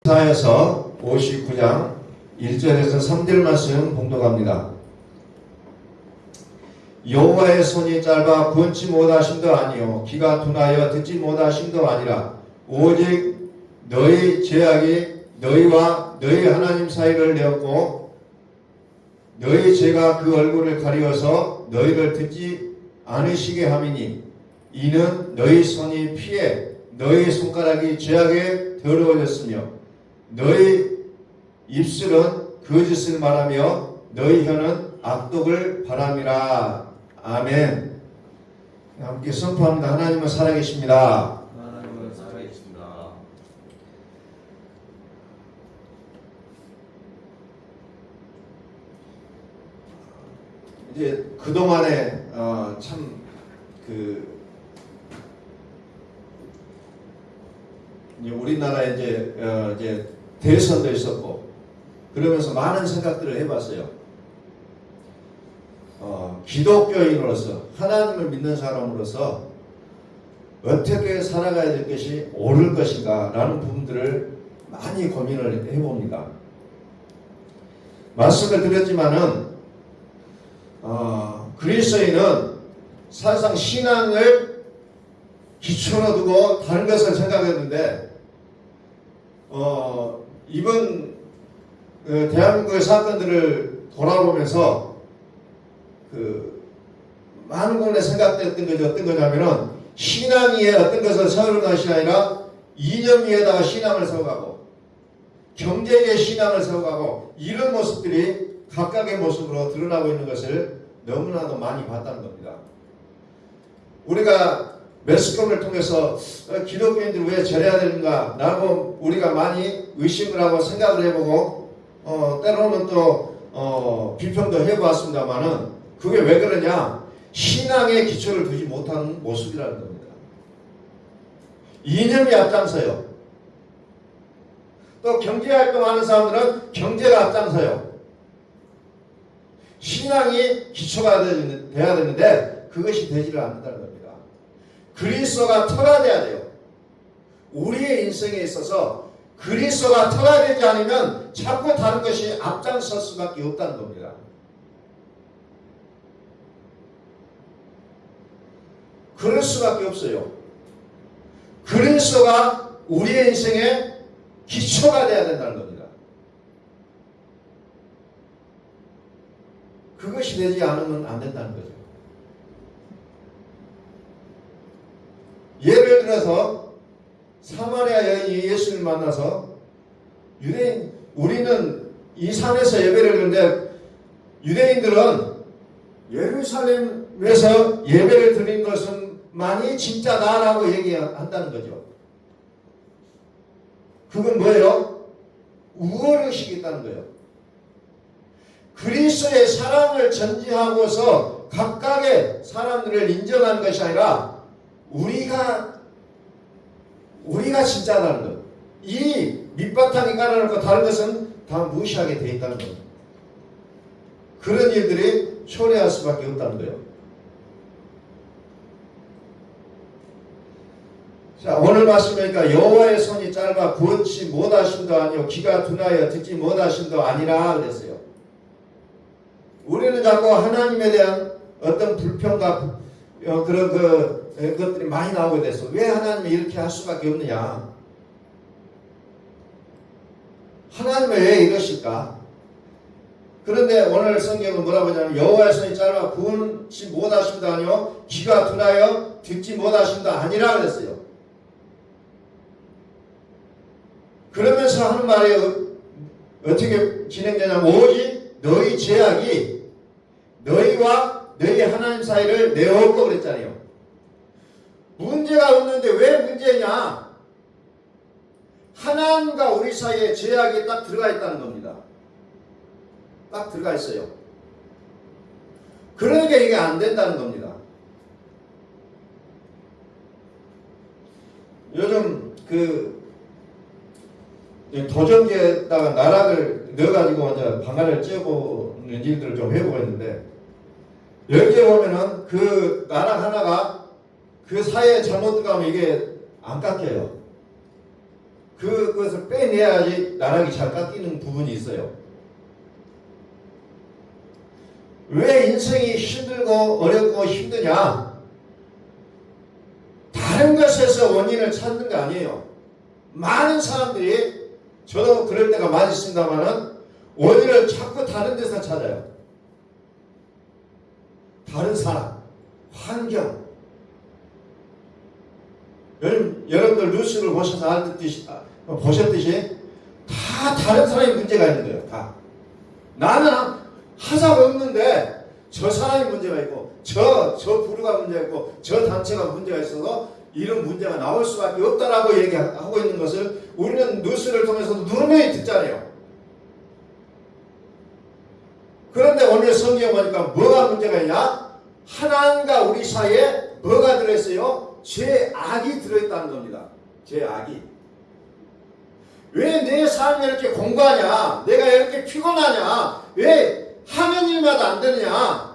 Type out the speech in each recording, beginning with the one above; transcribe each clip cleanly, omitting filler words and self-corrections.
사에서 59장 1절에서 3절 말씀 봉독합니다. 여호와의 손이 짧아 구원치 못하심도 아니요 귀가 둔하여 듣지 못하심도 아니라 오직 너희 죄악이 너희와 너희 하나님 사이를 내었고 너희 죄가 그 얼굴을 가리워서 너희를 듣지 않으시게 함이니 이는 너희 손이 피해 너희 손가락이 죄악에 더러워졌으며 너희 입술은 거짓을 말하며 너희 혀는 악독을 바람이라. 아멘. 함께 선포합니다. 하나님은 살아계십니다. 하나님은 살아계십니다. 이제 그동안에 우리나라에 이제 대선도 있었고 그러면서 많은 생각들을 해봤어요. 기독교인으로서 하나님을 믿는 사람으로서 어떻게 살아가야 될 것이 옳을 것인가 라는 부분들을 많이 고민을 해봅니다. 말씀을 드렸지만은 그리스도인은 사실상 신앙을 기초로 두고 다른 것을 생각했는데 이번 대한민국의 사건들을 돌아보면서 많은 부분에 생각됐던 것이 어떤 거냐면은 신앙 위에 어떤 것을 세우는 것이 아니라 이념 위에다가 신앙을 세워가고 경제 위에 신앙을 세워가고 이런 모습들이 각각의 모습으로 드러나고 있는 것을 너무나도 많이 봤다는 겁니다. 우리가 매스컴을 통해서 기독교인들이 왜 저래야 되는가 라고 우리가 많이 의심을 하고 생각을 해보고 때로는 또 비평도 해보았습니다만은 그게 왜 그러냐? 신앙의 기초를 두지 못하는 모습이라는 겁니다. 이념이 앞장서요. 또 경제활동하는 사람들은 경제가 앞장서요. 신앙이 기초가 돼야 되는데 그것이 되지를 않는다는 겁니다. 그리스도가 터라돼야 돼요. 우리의 인생에 있어서 그리스도가 터라되지 않으면 자꾸 다른 것이 앞장설 수밖에 없다는 겁니다. 그럴 수밖에 없어요. 그리스도가 우리의 인생의 기초가 돼야 된다는 겁니다. 그것이 되지 않으면 안 된다는 거죠. 예를 들어서 사마리아 여인이 예수를 만나서 우리는 이 산에서 예배를 드는데 유대인들은 예루살렘에서 예배를 드린 것은 만이 진짜다라고 얘기한다는 거죠. 그건 뭐예요? 우월의식이 있다는 거예요. 그리스도의 사랑을 전제하고서 각각의 사람들을 인정하는 것이 아니라 우리가 진짜다는 것. 이 밑바탕이 깔아놓고 다른 것은 다 무시하게 돼 있다는 것. 그런 일들이 초래할 수밖에 없다는 거예요. 자, 오늘 말씀이니까 여호와의 손이 짧아 구원치 못하심도 아니요 귀가 둔하여 듣지 못하심도 아니라 그랬어요. 우리는 자꾸 하나님에 대한 어떤 불평과 그런 것들이 많이 나오게 됐어. 왜 하나님이 이렇게 할 수밖에 없느냐? 하나님은 왜 이러실까? 그런데 오늘 성경은 뭐라고 하냐면 여호와의 손이 짧아 구원치 못하심도 아니요 귀가 둔하여 듣지 못하심도 아니라 그랬어요. 그러면서 하는 말이 어떻게 진행되냐면 오직 너희 죄악이 너희와 너희 하나님 사이를 내었고 그랬잖아요. 문제가 없는데 왜 문제냐? 하나님과 우리 사이에 죄악이 딱 들어가 있다는 겁니다. 딱 들어가 있어요. 그러니까 이게 안 된다는 겁니다. 요즘 도전기에다가 나락을 넣어가지고 이제 방아를 찧어보는 일들을 좀 해보고 있는데 여기에 보면은 그 나락 하나가 그 사이에 잘못 들어가면 이게 안 깎여요. 그것을 빼내야지 나락이 잘 깎이는 부분이 있어요. 왜 인생이 힘들고 어렵고 힘드냐? 다른 것에서 원인을 찾는 거 아니에요. 많은 사람들이, 저도 그럴 때가 많이 있습니다만은 원인을 자꾸 다른 데서 찾아요. 다른 사람, 환경. 여러분들 뉴스를 보셨듯이 다 다른 사람이 문제가 있는 거예요. 다. 나는 하자가 없는데 저 사람이 문제가 있고 저 부류가 문제가 있고 저 단체가 문제가 있어서 이런 문제가 나올 수밖에 없다라고 얘기하고 있는 것을 우리는 뉴스를 통해서 누누이 듣잖아요. 그런데 오늘 성경에 보니까 뭐가 문제가 있냐? 하나님과 우리 사이에 뭐가 들어있어요? 죄악이 들어있다는 겁니다. 죄악이. 왜 내 삶이 이렇게 공부하냐? 내가 이렇게 피곤하냐? 왜 하는 일마다 안 되느냐?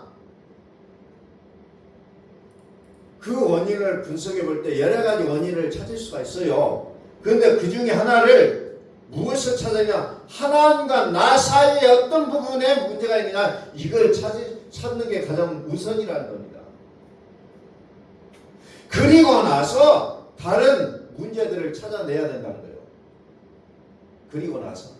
그 원인을 분석해 볼 때 여러 가지 원인을 찾을 수가 있어요. 그런데 그 중에 하나를 무엇을 찾느냐? 하나님과 나 사이에 어떤 부분에 문제가 있느냐? 이걸 찾는 게 가장 우선이라는 겁니다. 그리고 나서 다른 문제들을 찾아내야 된다는 거예요. 그리고 나서.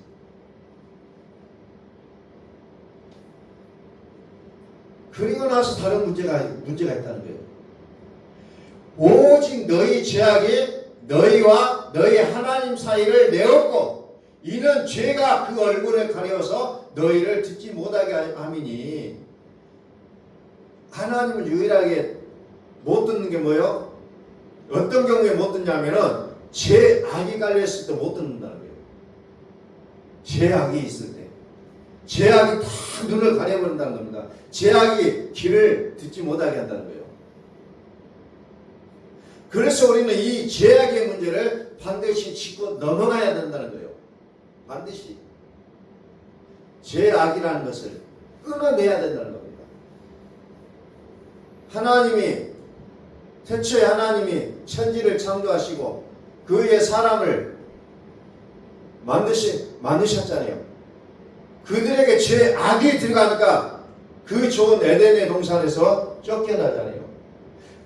그리고 나서 다른 문제가 있다는 거예요. 오직 너희 죄악이 너희와 너희 하나님 사이를 내었고 이는 죄가 그 얼굴을 가려서 너희를 듣지 못하게 함이니. 하나님을 유일하게 못 듣는 게 뭐예요? 어떤 경우에 못 듣냐면은 죄악이 깔려있을 때 못 듣는다는 거예요. 죄악이 있을 때. 죄악이 다 눈을 가려버린다는 겁니다. 죄악이 귀를 듣지 못하게 한다는 거예요. 그래서 우리는 이 죄악의 문제를 반드시 짚고 넘어가야 된다는 거예요. 반드시. 죄악이라는 것을 끊어내야 된다는 겁니다. 태초에 하나님이 천지를 창조하시고 그의 사람을 만드셨잖아요. 그들에게 죄악이 들어가니까 그 좋은 에덴의 동산에서 쫓겨나잖아요.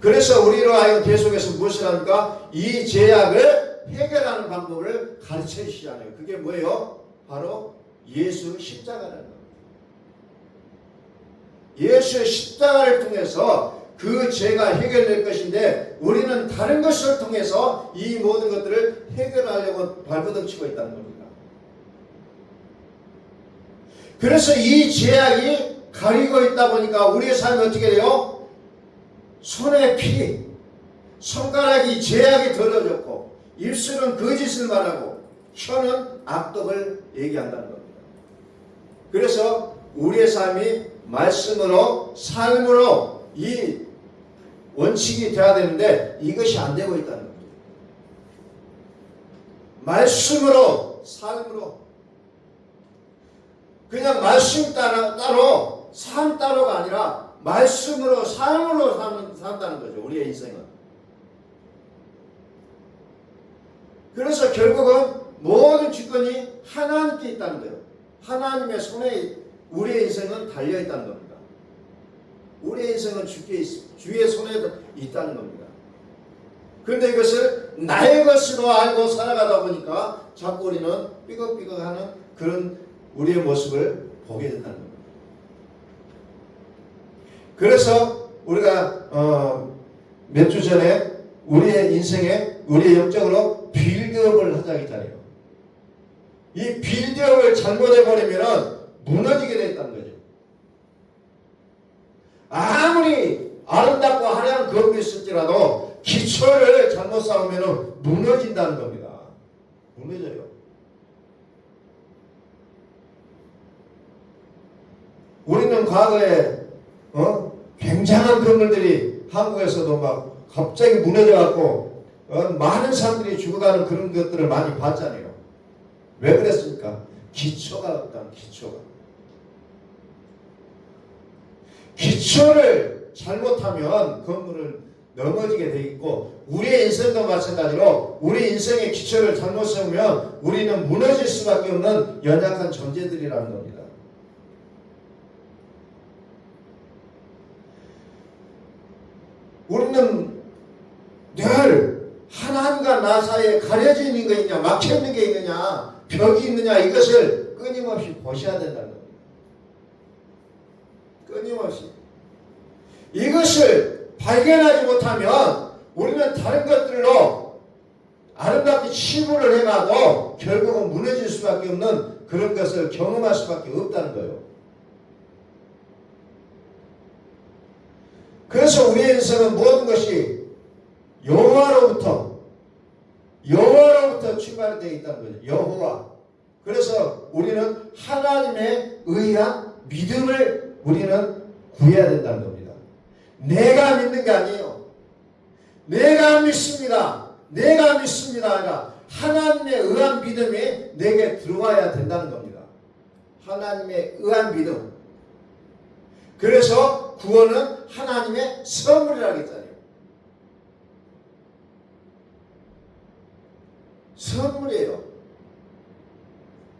그래서 우리로 하여금 계속해서 무엇을 하니까 이 죄악을 해결하는 방법을 가르쳐 주시잖아요. 그게 뭐예요? 바로 예수 십자가라는 겁니다. 예수의 십자가를 통해서 그 죄가 해결될 것인데 우리는 다른 것을 통해서 이 모든 것들을 해결하려고 발버둥치고 있다는 겁니다. 그래서 이 죄악이 가리고 있다 보니까 우리의 삶이 어떻게 돼요? 손에 피, 손가락이 죄악이 더러졌고 입술은 거짓을 말하고 혀는 악독을 얘기한다는 겁니다. 그래서 우리의 삶이 말씀으로 삶으로 이 원칙이 돼야 되는데 이것이 안 되고 있다는 겁니다. 말씀으로 삶으로 그냥 말씀 따로 삶 따로가 아니라 말씀으로 삶으로 산다는 거죠. 우리의 인생은. 그래서 결국은 모든 주권이 하나님께 있다는 거예요. 하나님의 손에 우리의 인생은 달려있다는 겁니다. 우리의 인생은 주의 손에 있다는 겁니다. 그런데 이것을 나의 것으로 알고 살아가다 보니까 자꾸 우리는 삐걱삐걱하는 그런 우리의 모습을 보게 된다는 겁니다. 그래서 우리가 몇 주 전에 우리의 인생에 우리의 영적으로 빌드업을 하자 했잖아요. 이 빌드업을 잘못해버리면 무너지게 되었다는 거죠. 아무리 아름답고 화려한 건물이 있을지라도 기초를 잘못 쌓으면 무너진다는 겁니다. 무너져요. 우리는 과거에 굉장한 건물들이 한국에서도 막 갑자기 무너져갖고 많은 사람들이 죽어가는 그런 것들을 많이 봤잖아요. 왜 그랬습니까? 기초가 없다. 기초를 잘못하면 건물을 넘어지게 돼 있고 우리의 인생도 마찬가지로 우리 인생의 기초를 잘못 세우면 우리는 무너질 수밖에 없는 연약한 존재들이라는 겁니다. 우리는 늘 하나님과 나 사이에 가려져 있는 게 있냐, 막혀 있는 게 있느냐, 벽이 있느냐, 이것을 끊임없이 보셔야 된다는 겁니다. 끊임없이. 이것을 발견하지 못하면 우리는 다른 것들로 아름답게 치부를 해가도 결국은 무너질 수밖에 없는 그런 것을 경험할 수밖에 없다는 거예요. 그래서 우리의 인생은 모든 것이 여호와로부터 출발되어 있다는 거죠. 여호와. 그래서 우리는 하나님에 의한 믿음을 우리는 구해야 된다는 겁니다. 내가 믿는 게 아니에요. 내가 믿습니다. 내가 믿습니다. 아니라 하나님에 의한 믿음이 내게 들어와야 된다는 겁니다. 하나님에 의한 믿음. 그래서 구원은 하나님의 선물이라고 했잖아요. 선물이에요.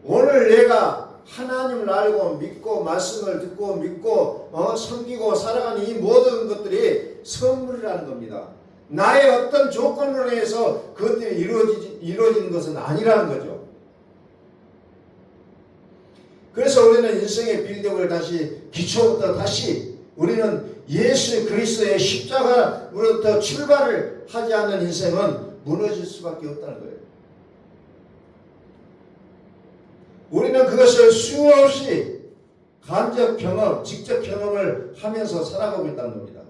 오늘 내가 하나님을 알고 믿고 말씀을 듣고 믿고 섬기고 살아가는 이 모든 것들이 선물이라는 겁니다. 나의 어떤 조건으로 해서 그것들이 이루어지는 것은 아니라는 거죠. 그래서 우리는 인생의 빌딩을 다시 기초부터 다시 우리는 예수 그리스도의 십자가로부터 출발을 하지 않는 인생은 무너질 수밖에 없다는 거예요. 우리는 그것을 수없이 간접 경험, 직접 경험을 하면서 살아가고 있다는 겁니다.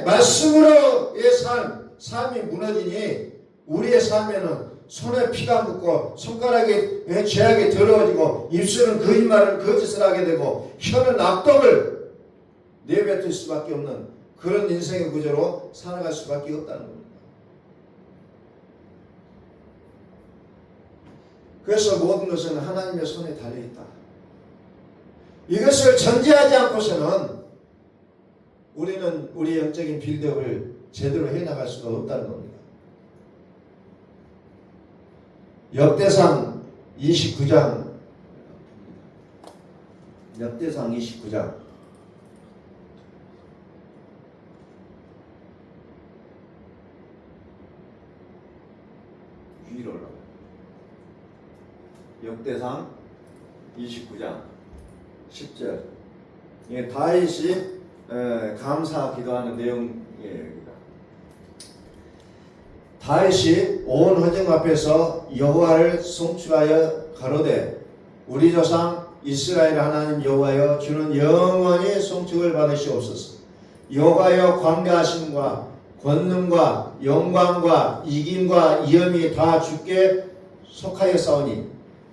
말씀으로의 삶이 무너지니 우리의 삶에는 손에 피가 묻고 손가락에 죄악이 더러워지고 입술은 거짓말을 거짓을 하게 되고 혀는 악독을 내뱉을 수밖에 없는 그런 인생의 구조로 살아갈 수밖에 없다는 겁니다. 그래서 모든 것은 하나님의 손에 달려있다. 이것을 전제하지 않고서는 우리는 우리의 영적인 빌드업을 제대로 해나갈 수가 없다는 겁니다. 역대상 29장 위로 올라가. 역대상 29장 10절. 이게 다윗이 감사 기도하는 내용이에요. 다윗이 온 회중 앞에서 여호와를 송축하여 가로되 우리 조상 이스라엘 하나님 여호와여 주는 영원히 송축을 받으시옵소서. 여호와여 광대하심과 권능과 영광과 이김과 위엄이 다 주께 속하였사오니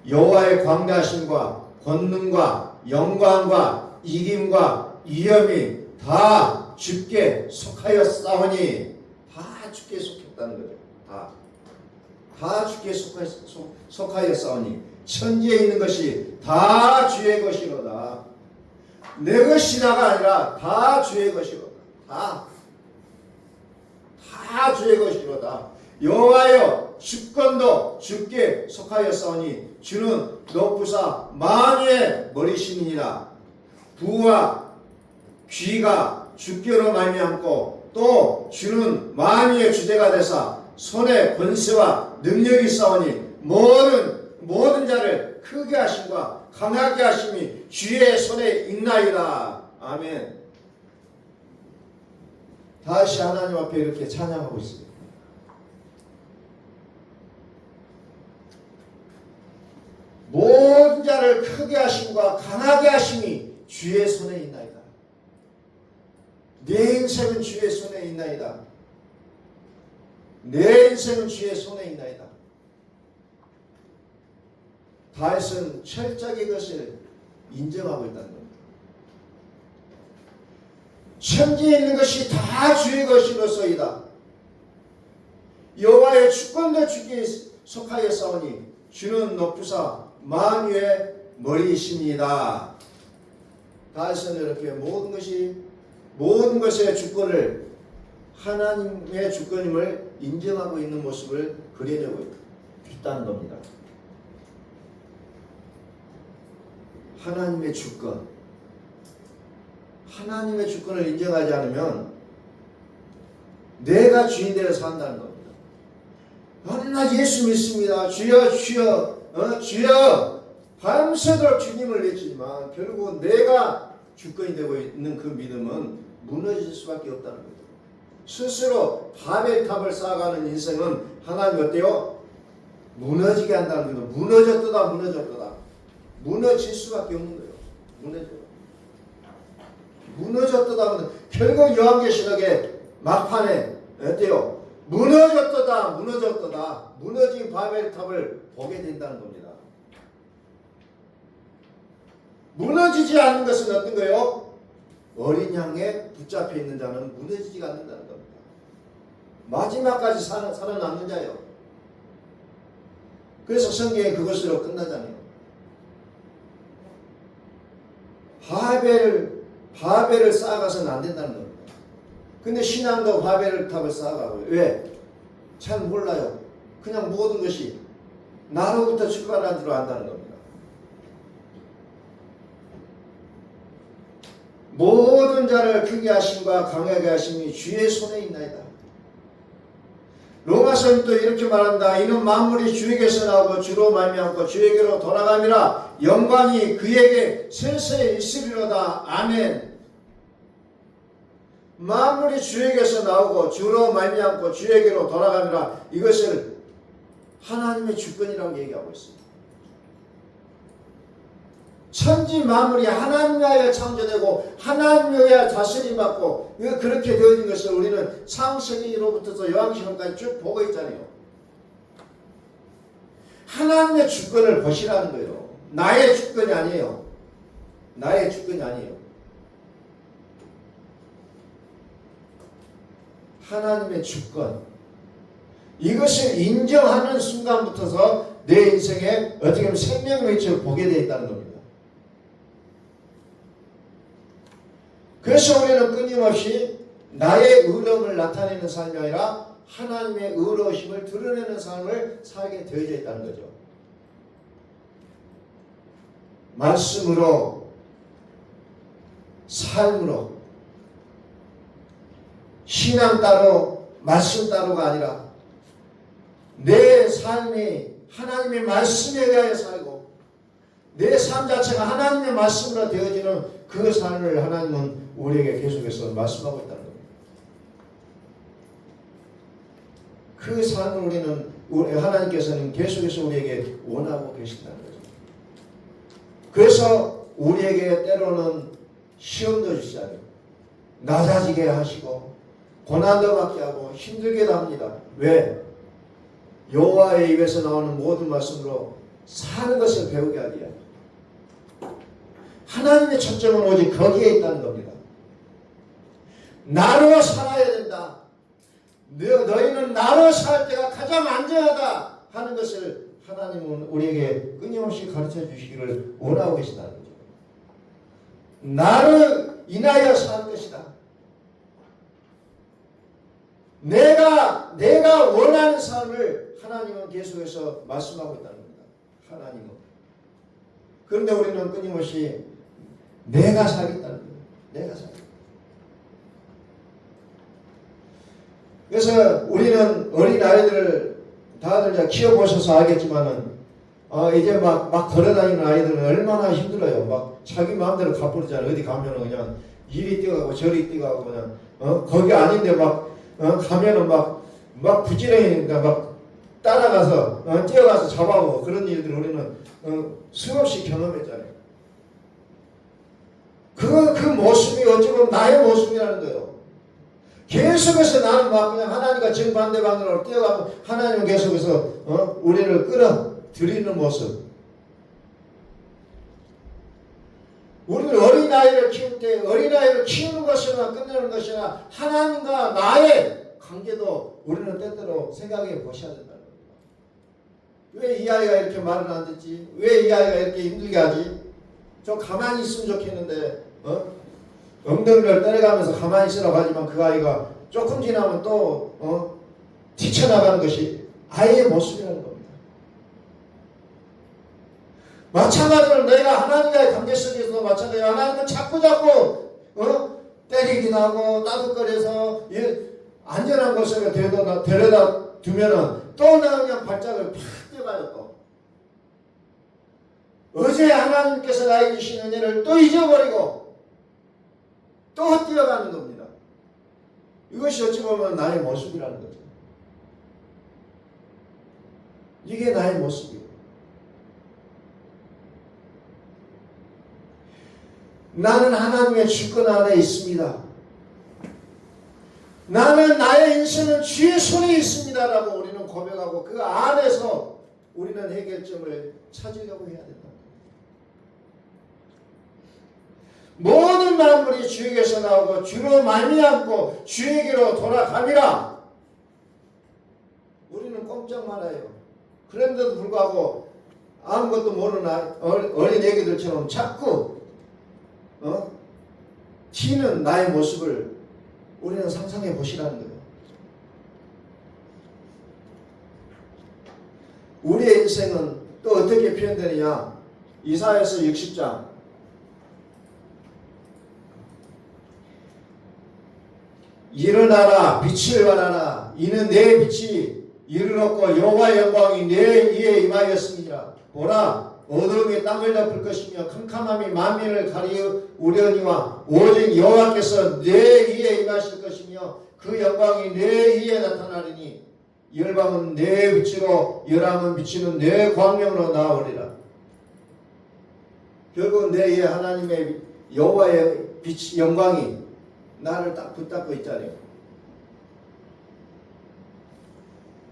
여호와의 광대하심과 권능과 영광과 이김과 위엄이 다 주께 속하였사오니 다 주께 속했다는 거죠. 다 주께 속하였사오니 천지에 있는 것이 다 주의 것이로다. 내 것이다가 아니라 다 주의 것이로다. 다 주의 것이로다. 여호와여 주권도 주께 속하였사오니 주는 높으사 만유의 머리심이니라. 부와 귀가 주께로 말미암고 또 주는 만유의 주제가 되사 손에 권세와 능력이 있사오니 모든 자를 크게 하심과 강하게 하심이 주의 손에 있나이다. 아멘. 다시 하나님 앞에 이렇게 찬양하고 있습니다. 모든 자를 크게 하심과 강하게 하심이 주의 손에 있나이다. 내 인생은 주의 손에 있나이다. 내 인생은 주의 손에 있나이다. 다윗은 철저하게 이것을 인정하고 있다는 겁니다. 천지에 있는 것이 다 주의 것이로소이다. 여호와의 주권도 주께 속하였사오니 주는 높으사 만유의 머리이십니다. 다윗은 이렇게 모든 것이 모든 것의 주권을 하나님의 주권임을 인정하고 있는 모습을 그려내고 있다는 겁니다. 하나님의 주권. 하나님의 주권을 인정하지 않으면 내가 주인대로 산다는 겁니다. 나 예수 믿습니다. 주여 주여 주여 밤새도록 주님을 외치지만 결국 내가 주권이 되고 있는 그 믿음은 무너질 수밖에 없다는 거죠. 스스로 바벨탑을 쌓아가는 인생은 하나님 어때요? 무너지게 한다는 거죠. 무너졌다 무너졌다. 무너질 수밖에 없는 거예요. 무너졌다. 결국 요한계시록의 막판에 어때요? 무너졌다. 무너진 바벨탑을 보게 된다는 겁니다. 무너지지 않는 것은 어떤 거예요? 어린 양에 붙잡혀 있는 자는 무너지지가 않는다는 겁니다. 마지막까지 살아남는 자예요. 그래서 성경에 그것으로 끝나잖아요. 바벨을 쌓아가서는 안 된다는 겁니다. 근데 신앙도 바벨탑을 쌓아가고요. 왜? 잘 몰라요. 그냥 모든 것이 나로부터 출발한 줄 안다는 겁니다. 모든 자를 크게 하심과 강하게 하심이 주의 손에 있나이다. 로마서는 또 이렇게 말한다. 이는 만물이 주에게서 나오고 주로 말미암고 주에게로 돌아감이라 영광이 그에게 세세에 있으리로다. 아멘. 만물이 주에게서 나오고 주로 말미암고 주에게로 돌아감이라. 이것을 하나님의 주권이라고 얘기하고 있습니다. 천지 만물이 하나님 위하여 창조되고 하나님 위하여 다스림 받고 그렇게 되어진 것을 우리는 창세기로부터 요한계시록까지 쭉 보고 있잖아요. 하나님의 주권을 보시라는 거예요. 나의 주권이 아니에요. 나의 주권이 아니에요. 하나님의 주권. 이것을 인정하는 순간부터서 내 인생에 어떻게 보면 생명의 위치를 보게 되어 있다는 겁니다. 그래서 우리는 끊임없이 나의 의로움을 나타내는 삶이 아니라 하나님의 의로우심을 드러내는 삶을 살게 되어져 있다는 거죠. 말씀으로, 삶으로, 신앙 따로, 말씀 따로가 아니라 내 삶이 하나님의 말씀에 의하여 살고 내 삶 자체가 하나님의 말씀으로 되어지는 그 삶을 하나님은 우리에게 계속해서 말씀하고 있다는 겁니다. 그 삶을 하나님께서는 계속해서 우리에게 원하고 계신다는 거죠. 그래서 우리에게 때로는 시험도 주시잖아요. 낮아지게 하시고 고난도 받게 하고 힘들게도 합니다. 왜? 여호와의 입에서 나오는 모든 말씀으로 사는 것을 배우게 하기 위하여. 하나님의 초점은 오직 거기에 있다는 겁니다. 나로 살아야 된다. 너희는 나로 살 때가 가장 안전하다 하는 것을 하나님은 우리에게 끊임없이 가르쳐 주시기를 원하고 계시다는 거죠. 나를 인하여 살 것이다. 내가 원하는 삶을 하나님은 계속해서 말씀하고 있다는 겁니다. 하나님은. 그런데 우리는 끊임없이 내가 살겠다는 거예요. 내가 살겠다. 그래서 우리는 어린 아이들을 다들 키워보셔서 알겠지만은 이제 막 걸어다니는 아이들은 얼마나 힘들어요. 막 자기 마음대로 가버리잖아요. 어디 가면은 그냥 이리 뛰어가고 저리 뛰어가고 그냥 거기 아닌데 막 가면은 막 부지런히 막 따라가서 뛰어가서 잡아오고 그런 일들을 우리는 수없이 경험했잖아요. 그 모습이 어찌 보면 나의 모습이라는 거예요. 계속해서 나는 막 그냥 하나님과 정반대 방향으로 뛰어가고 하나님은 계속해서 우리를 끌어들이는 모습. 우리는 어린아이를 키울 때 어린아이를 키우는 것이나 끝내는 것이나 하나님과 나의 관계도 우리는 때때로 생각해 보셔야 된다는 겁니다. 왜 이 아이가 이렇게 말을 안 듣지? 왜 이 아이가 이렇게 힘들게 하지? 좀 가만히 있으면 좋겠는데 엉덩이를 때려가면서 가만히 있으라고 하지만 그 아이가 조금 지나면 또 뛰쳐나가는 것이 아이의 모습이라는 겁니다. 마찬가지로 내가 하나님과의 관계 속에서도 마찬가지로 하나님은 자꾸 때리긴 하고 따뜻거려서 안전한 곳에 데려다 두면은 또 나 그냥 발작을 팍 뛰어가요. 또 어제 하나님께서 나에게 주신 은혜를 또 잊어버리고 또 뛰어가는 겁니다. 이것이 어찌 보면 나의 모습이라는 거죠. 이게 나의 모습이에요. 나는 하나님의 주권 안에 있습니다. 나는 나의 인생은 주의 손에 있습니다라고 우리는 고백하고 그 안에서 우리는 해결점을 찾으려고 해야 된다. 모든 만물이 주에게서 나오고 주로 말미암고 주에게로 돌아가니라. 우리는 꼼짝 말아요. 그런데도 불구하고 아무것도 모르는 어린 애기들처럼 자꾸 튀는 나의 모습을 우리는 상상해 보시라는 거예요. 우리의 인생은 또 어떻게 표현되느냐? 이사야서 60장 일어나라 빛을 발하라 이는 내 빛이 이르렀고 여호와의 영광이 내 위에 임하였습니다. 보라 어두움이 땅을 덮을 것이며 캄캄함이 만민을 가리우려니와 오직 여호와께서 내 위에 임하실 것이며 그 영광이 내 위에 나타나리니 열방은 내 빛으로 열왕은 비치는 내 광명으로 나아오리라. 결국 내 위에 하나님의 여호와의 빛 영광이 나를 딱 붙잡고 있잖아요.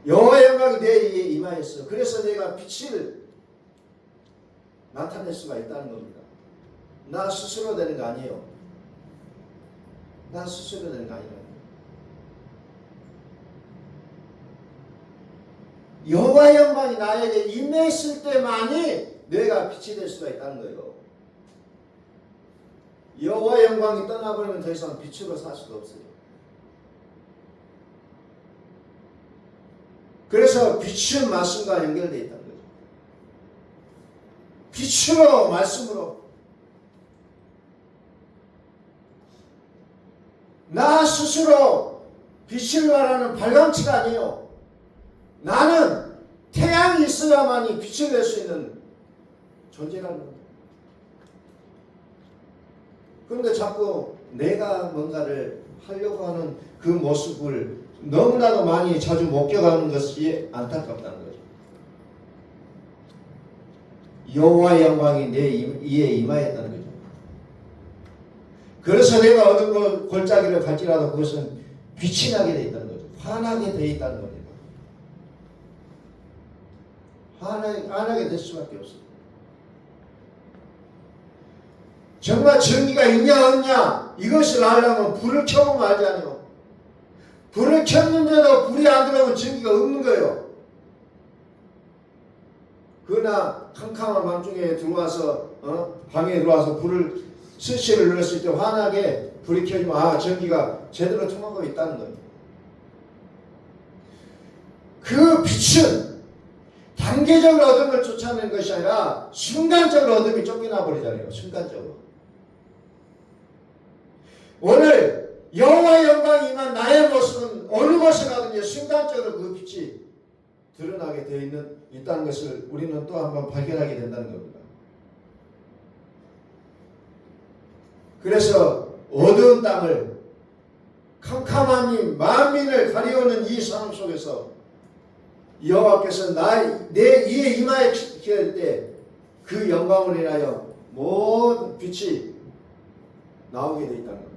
여호와의 영광이 내 위에 임하였어. 그래서 내가 빛을 나타낼 수가 있다는 겁니다. 나 스스로 되는 거 아니에요. 나 스스로 되는 거 아니에요. 여호와의 영광이 나에게 임했을 때만이 내가 빛이 될 수가 있다는 거예요. 여호와의 영광이 떠나버리면 더 이상 빛으로 살 수가 없어요. 그래서 빛은 말씀과 연결되어 있다는 거예요. 빛으로 말씀으로 나 스스로 빛을 발하는 발광체가 아니에요. 나는 태양이 있어야만이 빛을 낼 수 있는 존재라는 겁니다. 그런데 자꾸 내가 뭔가를 하려고 하는 그 모습을 너무나도 많이 자주 목격하는 것이 안타깝다는 거죠. 여호와의 영광이 내 위에 임하였다는 거죠. 그래서 내가 얻은 골짜기를 갈지라도 그것은 빛이 나게 되어 있다는 거죠. 환하게 되어 있다는 겁니다. 환하게 될 수밖에 없어요. 정말 전기가 있냐 없냐 이것을 알려면 불을 켜고 말지 않아요. 불을 켰는데도 불이 안 들어오면 전기가 없는 거예요. 그러나 캄캄한 밤중에 들어와서 방에 들어와서 불을 스위치를 눌렀을 때 환하게 불이 켜지면 전기가 제대로 통하고 있다는 거예요. 그 빛은 단계적으로 어둠을 쫓아내는 것이 아니라 순간적으로 어둠이 쫓겨나 버리잖아요. 순간적으로. 오늘 여호와의 영광이 임한 나의 모습은 어느 곳에 가든지 순간적으로 그 빛이 드러나게 되어 있다는 것을 우리는 또 한번 발견하게 된다는 겁니다. 그래서 어두운 땅을 캄캄함이 만민을 가리우는 이 상황 속에서 여호와께서 내 위에 임하실 때 그 영광을 인하여 모든 빛이 나오게 되어 있다는 겁니다.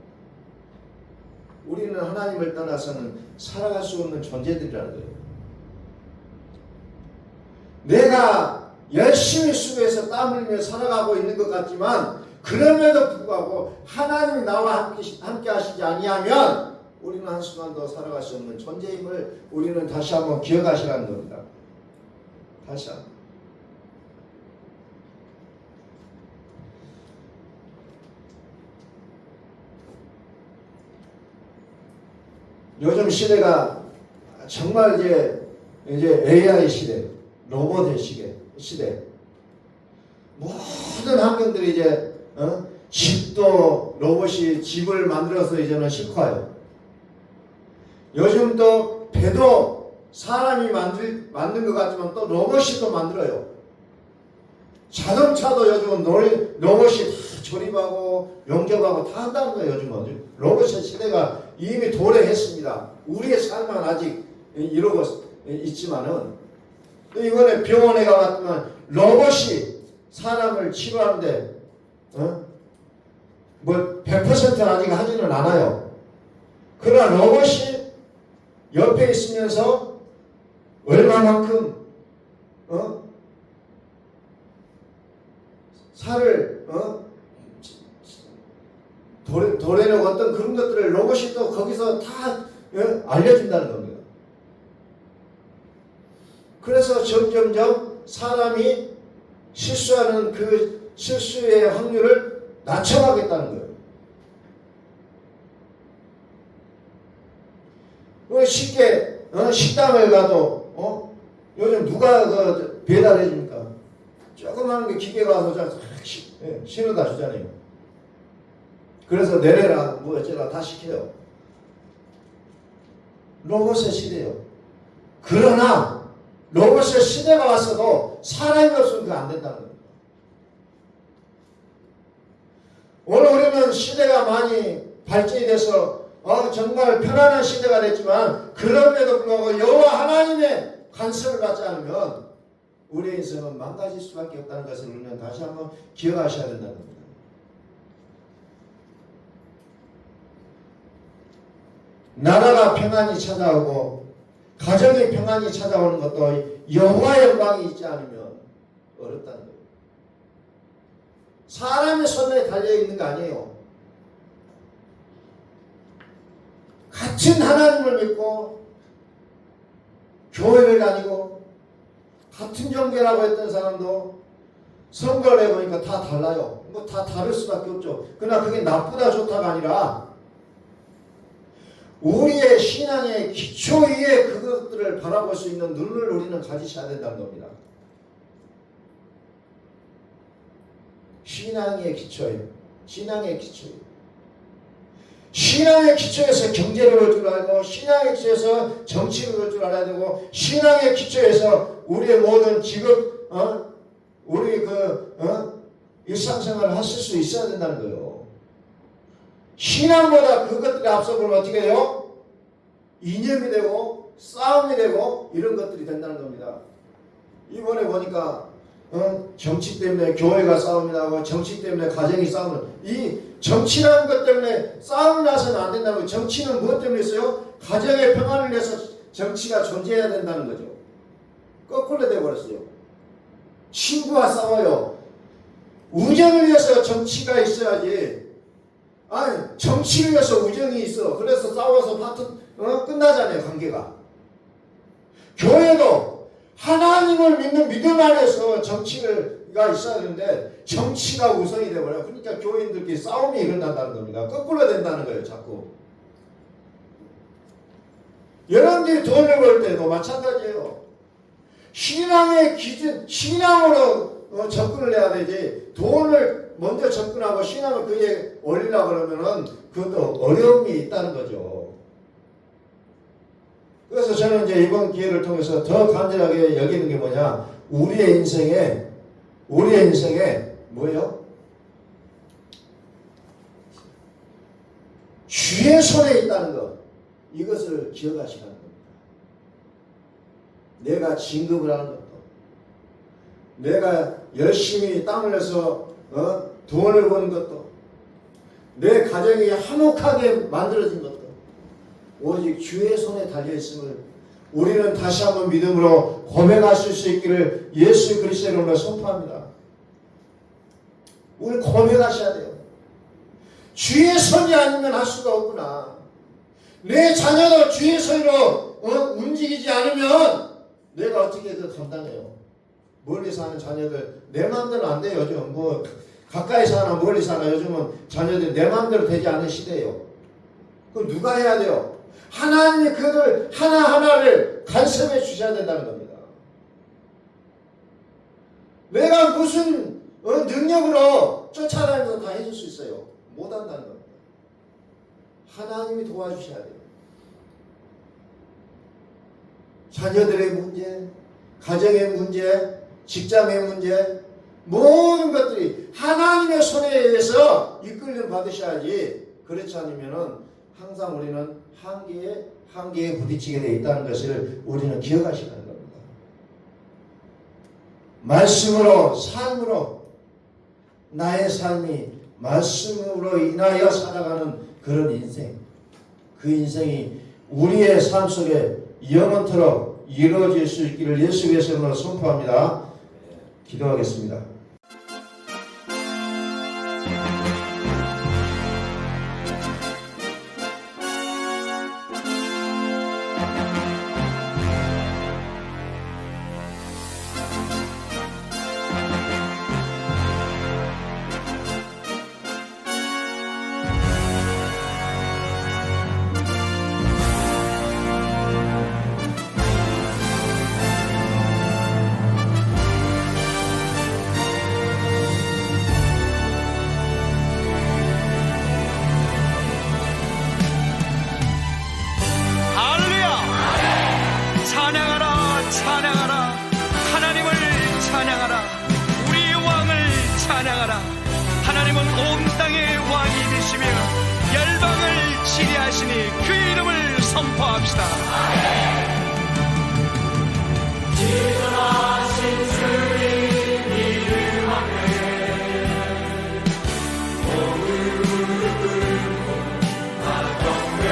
우리는 하나님을 떠나서는 살아갈 수 없는 존재들이라는 거예요. 내가 열심히 수고해서 땀 흘리며 살아가고 있는 것 같지만 그럼에도 불구하고 하나님이 나와 함께 하시지 아니하면 우리는 한순간도 살아갈 수 없는 존재임을 우리는 다시 한번 기억하시라는 겁니다. 다시 한번. 요즘 시대가 정말 이제 AI 시대, 로봇의 시대. 모든 환경들이 이제 집도 로봇이 집을 만들어서 이제는 싣고요. 요즘 또 배도 사람이 만든 것 같지만 또 로봇이 또 만들어요. 자동차도 요즘은 로봇이 다 조립하고 용접하고 다 한다는 거예요. 요즘은 로봇의 시대가 이미 도래했습니다. 우리의 삶은 아직 이러고 있지만은 또 이번에 병원에 가봤더니 로봇이 사람을 치료하는데 뭐 100% 아직 하지는 않아요. 그러나 로봇이 옆에 있으면서 얼마만큼 살을 도래는 어떤 그런 것들을 로봇이 또 거기서 다 알려준다는 겁니다. 그래서 점점점 사람이 실수하는 그 실수의 확률을 낮춰가겠다는 거예요. 쉽게 식당을 가도 요즘 누가 배달해 줍니까? 조그마한 게 기계가 와서 신호다 주잖아요. 그래서 내려라 뭐 어쩌라 다 시켜요. 로봇의 시대예요. 그러나 로봇의 시대가 왔어도 사람이 없으면 그거 안 된다는 거예요. 오늘 우리는 시대가 많이 발전이 돼서 정말 편안한 시대가 됐지만 그럼에도 불구하고 여호와 하나님의 간섭을 받지 않으면 우리의 인생은 망가질 수밖에 없다는 것을 우리는 다시 한번 기억하셔야 된다는 겁니다. 나라가 평안히 찾아오고 가정의 평안이 찾아오는 것도 여호와의 영광이 있지 않으면 어렵다는 거예요. 사람의 손에 달려있는 거 아니에요. 같은 하나님을 믿고 교회를 다니고 같은 종교라고 했던 사람도 선거를 해보니까 다 달라요. 뭐 다 다를 수밖에 없죠. 그러나 그게 나쁘다 좋다가 아니라 우리의 신앙의 기초 위에 그것들을 바라볼 수 있는 눈을 우리는 가지셔야 된다는 겁니다. 신앙의 기초에 신앙의 기초에서 경제를 볼 줄 알고 신앙의 기초에서 정치를 볼 줄 알아야 되고 신앙의 기초에서 우리의 모든 직업 우리 일상생활을 하실 수 있어야 된다는 거예요. 신앙보다 그것들이 앞서 보면 어떻게 해요? 이념이 되고 싸움이 되고 이런 것들이 된다는 겁니다. 이번에 보니까 정치 때문에 교회가 싸움이 나고 정치 때문에 가정이 싸우는 이 정치라는 것 때문에 싸움이 나서는 안 된다는 거예요. 정치는 무엇 때문에 있어요? 가정의 평안을 위해서 정치가 존재해야 된다는 거죠. 거꾸로 돼버렸어요. 친구와 싸워요. 우정을 위해서 정치가 있어야지. 아니 정치를 위해서 우정이 있어. 그래서 싸워서 끝나잖아요. 관계가. 교회도 하나님을 믿는 믿음 안에서 정치가 있어야 되는데 정치가 우선이 돼버려요. 그러니까 교인들끼리 싸움이 일어난다는 겁니다. 거꾸로 된다는 거예요. 자꾸. 여러분들이 돈을 벌 때도 마찬가지예요. 신앙의 기준, 신앙으로 접근을 해야 되지 돈을 먼저 접근하고 신앙을 그에 올리려고 그러면은 그것도 어려움이 있다는 거죠. 그래서 저는 이제 이번 기회를 통해서 더 간절하게 여기는 게 뭐냐, 우리의 인생에 뭐예요? 주의 손에 있다는 것, 이것을 기억하시라는 겁니다. 내가 진급을 하는 것도, 내가 열심히 땀 흘려서 돈을 버는 것도, 내 가정이 한옥하게 만들어진 것도 오직 주의 손에 달려있음을 우리는 다시 한번 믿음으로 고백하실 수 있기를 예수 그리스도의 이름으로 선포합니다. 우리 고백하셔야 돼요. 주의 손이 아니면 할 수가 없구나. 내 자녀도 주의 손으로 움직이지 않으면 내가 어떻게 감당해요? 멀리 사는 자녀들 내 마음대로 안 돼요. 요즘 뭐 가까이 사나 멀리 사나 요즘은 자녀들이 내 마음대로 되지 않는 시대예요. 그럼 누가 해야 돼요? 하나님이 그들 하나하나를 간섭해 주셔야 된다는 겁니다. 내가 무슨 능력으로 쫓아다니면서 다 해줄 수 있어요? 못한다는 겁니다. 하나님이 도와주셔야 돼요. 자녀들의 문제, 가정의 문제, 직장의 문제, 모든 것들이 하나님의 손에 의해서 이끌림 받으셔야지. 그렇지 않으면은 항상 우리는 한계에 부딪히게 되어 있다는 것을 우리는 기억하셔야 하는 겁니다. 말씀으로, 삶으로, 나의 삶이 말씀으로 인하여 살아가는 그런 인생, 그 인생이 우리의 삶 속에 영원토록 이루어질 수 있기를 예수 그리스도의 이름으로 선포합니다. 기도하겠습니다. 찬양하라. 하나님을 찬양하라. 우리의 왕을 찬양하라. 하나님은 온 땅의 왕이 되시며 열방을 지배하시니 그의 이름을 선포합시다. 지존하신 주님 이름 앞에 오늘 무릎 꿇고 나 경배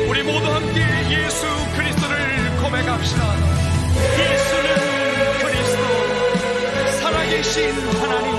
우리 모두 함께 예수 그리스도를 고백합시다. 예수는 그리스도, 살아계신 하나님.